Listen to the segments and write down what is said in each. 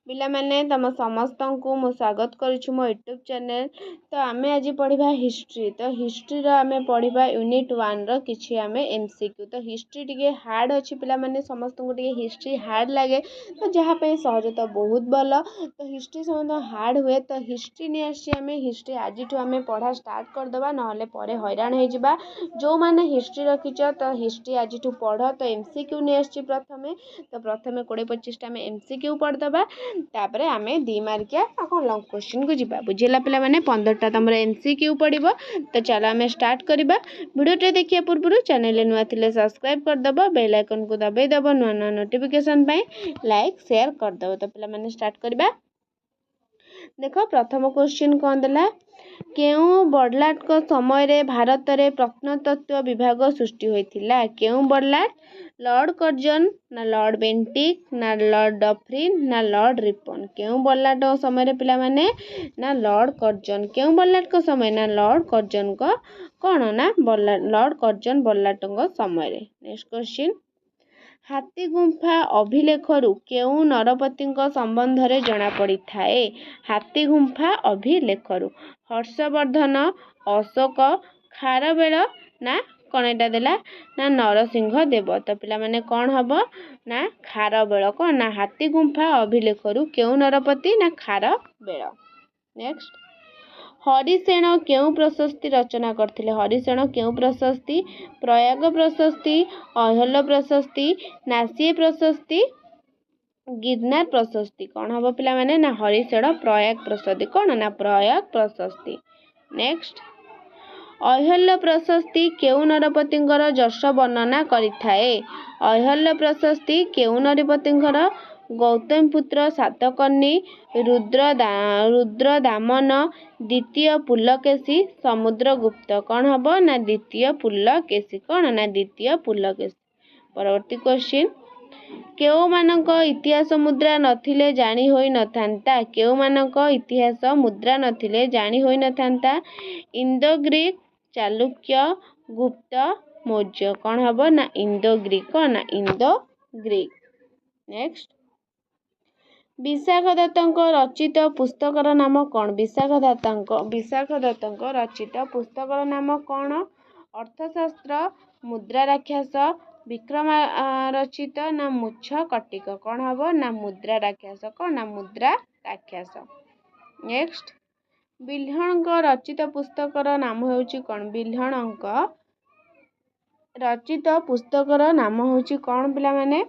पिलामाने तम समस्त को मु स्वागत करुछु मो यूट्यूब चैनल। तो आमे आज पढ़िबा हिस्ट्री। तो हिस्ट्री रो आमे पढ़िबा यूनिट 1 रो किछि आमे एमसीक्यू। तो हिस्ट्री टिके हार्ड अछि पिलामाने समस्त को टिके हिस्ट्री हार्ड लागे तो जहा पे सहज तो बहुत भलो। तो हिस्ट्री समस्त हार्ड हुए तो हिस्ट्री ने आसी आमे हिस्ट्री आज ठु आमे पढ़ा स्टार्ट कर देबा नहले परे हैरान हे जिबा। जो माने हिस्ट्री रखिचो तो हिस्ट्री आज ठु पढ़। तो एमसीक्यू ने आसी प्रथमे तो प्रथमे 20-25 टा आमे एमसीक्यू पढ़ दबा तापरे आमे 2 मार्किया आको लॉन्ग क्वेश्चन को जिबा। बुझिला पिला माने 15 टा तमरे एमसीक्यू पड़िबो। तो चलो आमे स्टार्ट करिबा। वीडियो टे देखिया पूर्व चैनल ले नुआ थिले सब्सक्राइब कर दबो, बेल आइकन को दबाई दबो नुआ नुआ नोटिफिकेशन पई लाइक शेयर कर दबो। तो पिला माने स्टार्ट करिबा। देखो प्रथम क्वेश्चन कोन देला केउ बड़लाट को समय रे भारत रे प्रत्नतत्व विभाग सृष्टि होइथिला। केउ बड़लाट लॉर्ड कर्जन ना लॉर्ड बेंटिक ना लॉर्ड डफरिन ना लॉर्ड रिपन। केउ बड़लाट समय रे पिला माने ना लॉर्ड कर्जन। केउ बड़लाट को समय ना लॉर्ड कर्जन को कोन ना लॉर्ड कर्जन बड़लाट को समय रे। नेक्स्ट क्वेश्चन हाथी गुंफा अभिलेखरु केउ नरपति संबंध रे जना पड़ी थाए। हाथी गुंफा अभिलेखरु हर्षवर्धन अशोक खारवेल ना कौन एटा देला ना नरसिंह देव। तो पिला माने कौन हबो ना खारवेल को ना हाथी गुंफा अभिलेखरु केउ नरपति ना खारवेल। नेक्स्ट हरिसेन केउ प्रशस्ति रचना करथिले। हरिसेन केउ प्रशस्ति प्रयाग प्रशस्ति अहल्य प्रशस्ति नासिए प्रशस्ति गिरनार प्रशस्ति। कौन हबो पिला माने ना हरिसेन प्रयाग प्रशस्ति कौन ना प्रयाग प्रशस्ति। नेक्स्ट अहल्य प्रशस्ति केउ नरपतिंकर जश वर्णना करिथाए। अहल्य प्रशस्ति केउ नरपतिंकर गौतम पुत्र सातकर्णी रुद्र दामन द्वितीय पुलकेशी समुद्रगुप्त। कौन हबो ना द्वितीय पुलकेशी कौन ना द्वितीय पुलकेशी। परवर्ती क्वेश्चन केउ मानक इतिहास मुद्रा नथिले जानी होई नथांता। केउ मानक इतिहास मुद्रा नथिले जानी होई नथांता। इंडो ग्रीक चालुक्य गुप्त मौर्य। कौन हबो ना इंडो ग्रीक ना इंडो ग्रीक। नेक्स्ट विशाख दत्तक रचित पुस्तकर नाम कौन। विशाख दत्तक रचित पुस्तकर नाम कौन। अर्थशास्त्र मुद्रा राक्षस विक्रम रचित ना मुछ कटिक। कौन हबो ना मुद्रा राक्षस कौन ना मुद्रा राक्षस। नेक्स्ट बिल्हणक रचित पुस्तकर नाम होउची कौन। बिल्हणक रचित पुस्तकर नाम होउची कौन पिला माने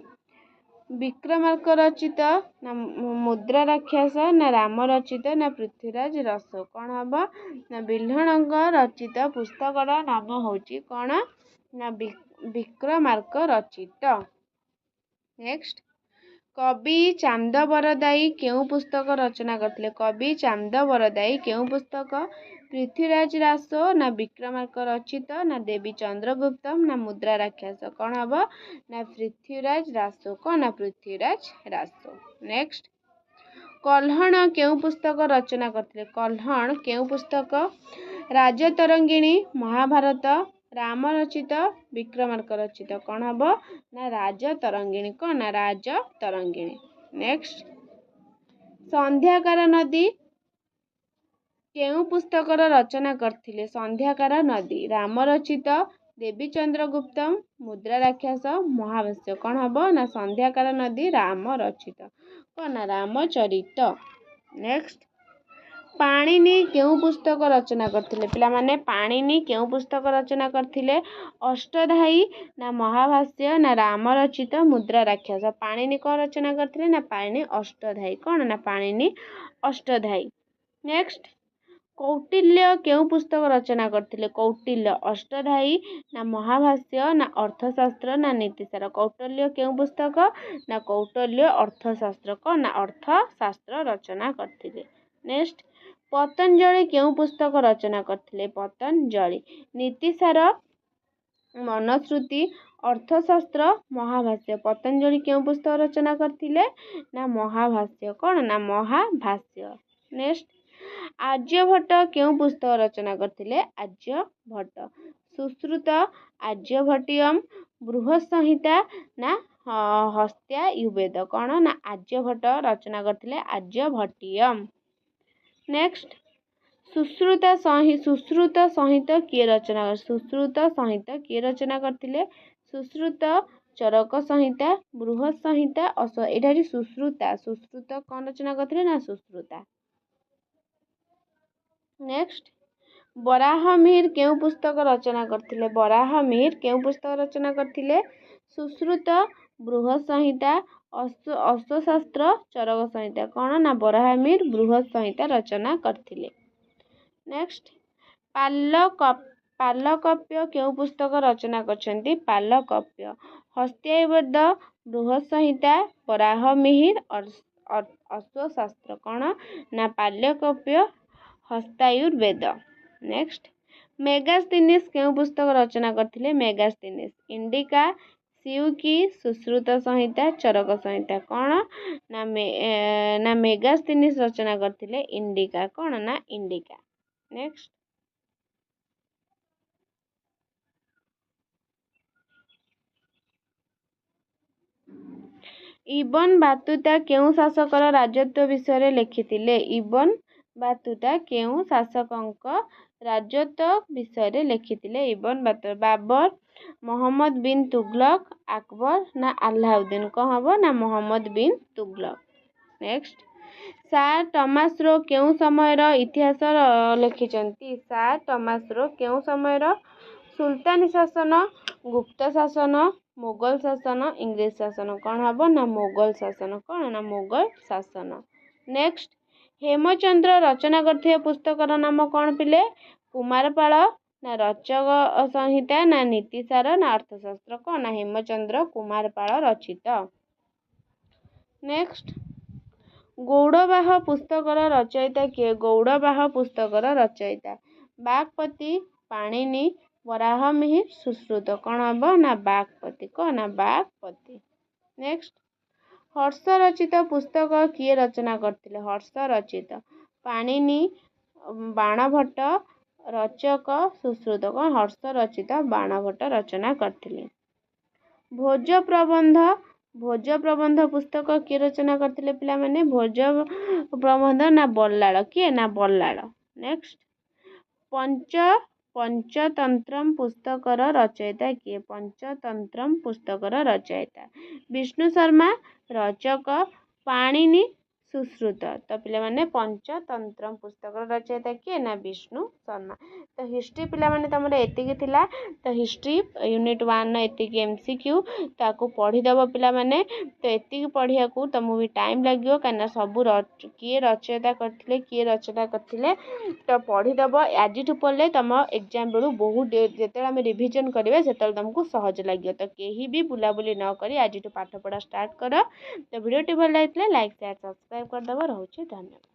विक्रमार्क रचित ना मुद्रा राक्षस ना राम रचित ना पृथ्वीराज रस। कौन हबो ना बिल्हणक रचित पुस्तकर नाम होउची कौन ना विक्रमार्क रचित। नेक्स्ट कवि चांद बरदाई केउ पुस्तक रचना करथिले। कवि चांद बरदाई केउ पुस्तक पृथ्वीराज रास ना विक्रमार्क रचित ना देवी चंद्रगुप्त ना मुद्रा राक्षस। कौन हबो ना पृथ्वीराज रास को ना पृथ्वीराज रास। नेक्स्ट कल्हण केउ पुस्तक रचना करथिले। कल्हण केउ पुस्तक राजतरंगिणी महाभारत राम रचित विक्रमार्क रचित। कौन हबो ना राजतरंगिणी को ना राजतरंगिणी। नेक्स्ट संध्याकार नदी केउ पुस्तकर रचना करथिले। संध्याकार नदी राम रचित देवी चंद्रगुप्त मुद्रा राक्षस महाभाष्य। कौन हबो ना संध्याकार नदी राम रचित कौन ना रामचरित। नेक्स्ट पाणिनि केउ पुस्तक रचना करथिले। पिला माने पाणिनि केउ पुस्तक रचना करथिले। अष्टधाई ना महाभाष्य ना राम रचित मुद्रा राक्षस। पाणिनि को रचना करथिले ना पाणिनि अष्टधाई कौन ना पाणिनि अष्टधाई। नेक्स्ट कौटिल्य केउ पुस्तक रचना करथिले। कौटिल्य अष्टधाई ना महाभाष्य ना अर्थशास्त्र ना नीतिसार। कौटिल्य केउ पुस्तक ना कौटिल्य अर्थशास्त्र को ना अर्थशास्त्र रचना करथिले। नेक्स्ट पतंजलि केउ पुस्तक रचना करथिले। पतंजलि नीतिसार मनुस्मृति अर्थशास्त्र महाभाष्य। पतंजलि केउ पुस्तक रचना करथिले ना महाभाष्य कौन ना महाभाष्य। नेक्स्ट आर्यभट्ट केउ पुस्तक रचना करथिले। आर्यभट्ट सुश्रुत आर्यभट्टियम बृहत संहिता ना हस्त्यायुर्वेद कौन ना आर्यभट्ट रचना करथिले आर्यभट्टीयम। नेक्स्ट सुश्रुत संहिता किए रचना सुश्रुत संहिता किए रचना करथिले सुश्रुत चरक संहिता बृहत संहिता एटा सुश्रुत कौन रचना करथिले ना सुश्रुता। नेक्स्ट बराहमिहिर केउं पुस्तक रचना करथिले बराहमिहिर केउं पुस्तक रचना करथिले सुश्रुत बृहत संहिता अश्वशास्त्र चरक संहिता कौन ना बराहमिहिर बृहत संहिता रचना करथिले। नेक्स्ट पालकप्य केउं पुस्तक रचना करछन्ती पालकप्य हस्त्यायुर्वेद बृहत संहिता बराहमिहिर अश्वशास्त्र कौन ना पालकप्य हस्तायुर्वेद। नेक्स्ट मेगास्थिनिस केउं पुस्तक रचना करथिले मेगास्थिनिस इंडिका सियुकी सुश्रुत संहिता चरक संहिता कौन ना मेगास्थिनिस रचना करथिले इंडिका कौन ना इंडिका। नेक्स्ट इबन बातुता केउं शासकर राजत्व विषय लिखिथिले इबन बातुता केउं शासकंक राजत्व विषय लिखिथिले इबन बातुता बाबर मोहम्मद बिन तुगलक अकबर ना अलाउद्दीन कौन हबो ना मोहम्मद बिन तुगलक। नेक्स्ट सार टमासरो केउं समयर इतिहास लिखिचंती सार टमासरो केउं समयर सुल्तानी शासन गुप्त शासन मोगल शासन इंग्लिश शासन कौन हबो ना मोगल शासन कौन ना मोगल शासन। नेक्स्ट हेमचंद्र रचना करथिबा पुस्तकर नाम कौन पिले कुमारपाल ना रचक संहिता ना नीतिसार ना अर्थशास्त्र कौन ना हेमचंद्र कुमारपाल रचित। नेक्स्ट गौड़बाह पुस्तकर रचयिता किए गौड़बाह पुस्तकर रचयिता बागपति पाणिनि बराहमिहिर सुश्रुत कौन हबो ना बागपति कौन ना बागपति। नेक्स्ट हर्ष रचित पुस्तक किए रचना करथिले हर्ष रचित पाणिनि बाणभट्ट रचक सुश्रुत कौन हर्ष रचित बाणभट्ट रचना करथिले। भोज प्रबंध पुस्तक किए रचना करथिले पिला माने भोज प्रबंध ना बल्लाळ किए ना बल्लाळ। नेक्स्ट पंचतंत्रम पुस्तकर रचयिता किए पंचतंत्रम पुस्तकर रचयिता विष्णु शर्मा रचक पाणिनि सुश्रुत तो पिला माने पंचतंत्रम पुस्तकर रचयिता किए ना विष्णु शर्मा। तो हिस्ट्री पिला माने तमरे एतिकी थिला तो हिस्ट्री यूनिट 1 न एतिकी एमसीक्यू ताको पढ़ी दबो पिला माने तो एतिकी पढ़िया को तुमको भी टाइम लागियो काना सब किए रचयिता करथिले किए रचना करथिले तो पढ़ी दबो आजिठु पढ़ले तुम एग्जाम बेलू बहुत जेते हम रिवीजन करिवे सेतल तुमको सहज लागियो। तो केही भी बुलाबुली न करी आजिठु पाठ पढ़ा स्टार्ट कर। तो वीडियो टी भल लागिले लाइक शेयर सब्सक्राइब कर दबो। रहउछि धन्यवाद।